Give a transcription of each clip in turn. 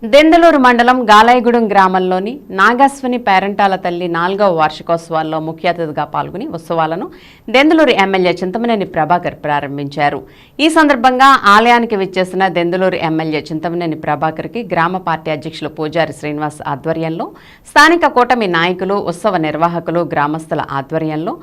దెందులూరు మండలం గాలాయిగూడెం గ్రామంలోని నాగాశ్వని పేరంటాల తల్లి 4వ వార్షికోత్సవాల్లో ముఖ్య అతిథిగా పాల్గొని ఉత్సవాలను దెందులూరు ఎమ్మెల్యే చింతమనేని ప్రభాకర్ ప్రారంభించారు. ఈ సందర్భంగా ఆలయానికి విచ్చేసిన దెందులూరు ఎమ్మెల్యే చింతమనేని ప్రభాకర్కి గ్రామ పార్టీ అధ్యక్షులు పూజారి శ్రీనివాస్ ఆధ్వర్యంలో, స్థానిక కూటమి నాయకులు, ఉత్సవ నిర్వాహకులు, గ్రామస్తుల ఆధ్వర్యంలో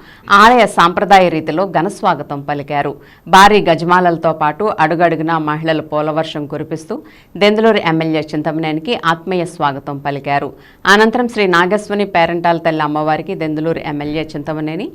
ఆలయ సాంప్రదాయ రీతిలో ఘనస్వాగతం పలికారు. భారీ గజమాలలతో పాటు అడుగడుగునా మహిళలు పూలవర్షం కురిపిస్తూ దెందులూరు ఎమ్మెల్యే చింతమనేనికి ఆత్మీయ స్వాగతం పలికారు. అనంతరం శ్రీ నాగస్వని పేరంటాల తల్లి అమ్మవారికి దెందులూరు ఎమ్మెల్యే చింతమనేని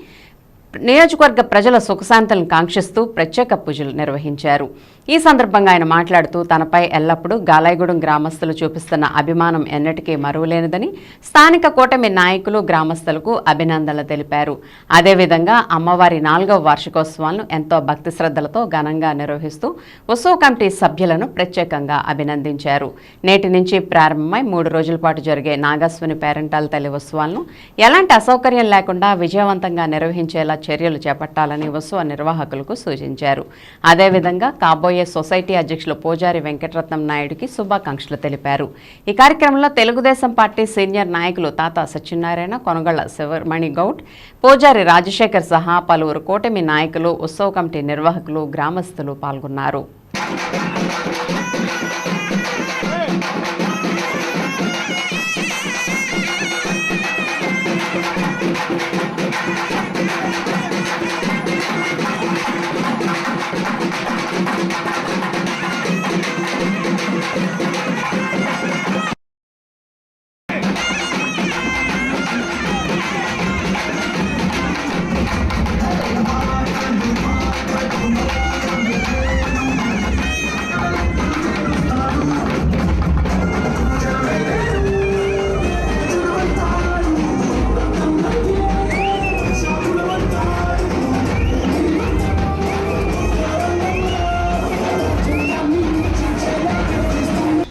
నియోజకవర్గ ప్రజల సుఖశాంతులను కాంక్షిస్తూ ప్రత్యేక పూజలు నిర్వహించారు. ఈ సందర్భంగా ఆయన మాట్లాడుతూ తనపై ఎల్లప్పుడూ గాలాయిగూడెం గ్రామస్తులు చూపిస్తున్న అభిమానం ఎన్నటికీ మరువలేనిదని, స్థానిక కూటమి నాయకులు, గ్రామస్తులకు అభినందనలు తెలిపారు. అదేవిధంగా అమ్మవారి 4వ వార్షికోత్సవాలను ఎంతో భక్తి శ్రద్ధలతో ఘనంగా నిర్వహిస్తూ ఉత్సవ కమిటీ సభ్యులను ప్రత్యేకంగా అభినందించారు. నేటి నుంచి ప్రారంభమై 3 రోజుల పాటు జరిగే నాగస్వని పేరంటాల తల్లి ఉత్సవాలను ఎలాంటి అసౌకర్యం లేకుండా విజయవంతంగా నిర్వహించేలా చర్యలు చేపట్టాలని ఉత్సవ నిర్వాహకులకు సూచించారు. అదేవిధంగా కాబోయే సొసైటీ అధ్యక్షులు పూజారి వెంకటరత్నం నాయుడికి శుభాకాంక్షలు తెలిపారు. ఈ కార్యక్రమంలో తెలుగుదేశం పార్టీ సీనియర్ నాయకులు తాత సత్యనారాయణ, కొనగళ్ల శివమణి గౌడ్, పూజారి రాజశేఖర్ సహా పలువురు కూటమి నాయకులు, ఉత్సవ కమిటీ నిర్వాహకులు, గ్రామస్తులు పాల్గొన్నారు.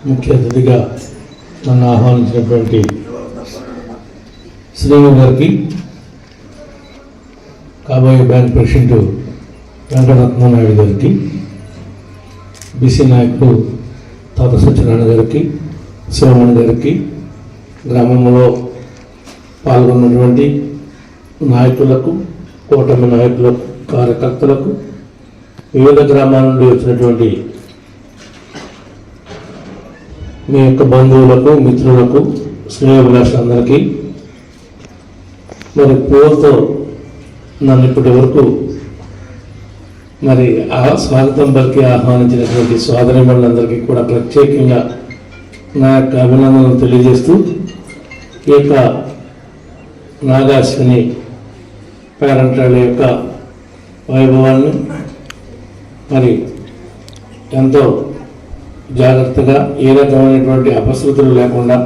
ముఖ్య అతిథిగా నన్ను ఆహ్వానించినటువంటి శ్రీను గారికి, కాబోయే బ్యాంక్ ప్రెసిడెంట్ వెంకటరత్న నాయుడు గారికి, బీసీ నాయకుడు తాత సత్యనారాయణ గారికి, శివమణి గారికి, గ్రామంలో పాల్గొన్నటువంటి నాయకులకు, కూటమి నాయకులకు, కార్యకర్తలకు, వివిధ గ్రామాల నుండి వచ్చినటువంటి మీ యొక్క బంధువులకు, మిత్రులకు, శ్రేయోభిలాషులందరికీ, మరి పూలతో నన్ను ఇప్పటి వరకు మరి స్వాగతం పలికి ఆహ్వానించినటువంటి సోదరిమణులందరికీ కూడా ప్రత్యేకంగా నా యొక్క అభినందనలు తెలియజేస్తూ, ఈ యొక్క నాగాశ్వని పేరంటాల యొక్క వైభవాన్ని మరి ఎంతో జాగ్రత్తగా, ఏ రకమైనటువంటి అపశృతులు లేకుండా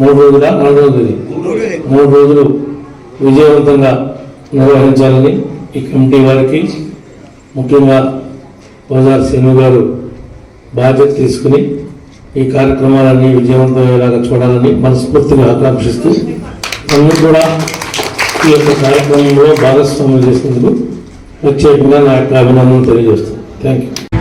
3 రోజుల 3 రోజులు విజయవంతంగా నిర్వహించాలని ఈ కమిటీ వారికి, ముఖ్యంగా పూజారి శ్రీను గారు బాధ్యత తీసుకుని ఈ కార్యక్రమాలన్నీ విజయవంతమయ్యేలాగా చూడాలని మనస్ఫూర్తిగా ఆకాంక్షిస్తూ, అందరూ కూడా ఈ యొక్క కార్యక్రమంలో భాగస్వామ్యం చేసినందుకు ప్రత్యేకంగా నా యొక్క అభినందనలు తెలియజేస్తాను. Thank you.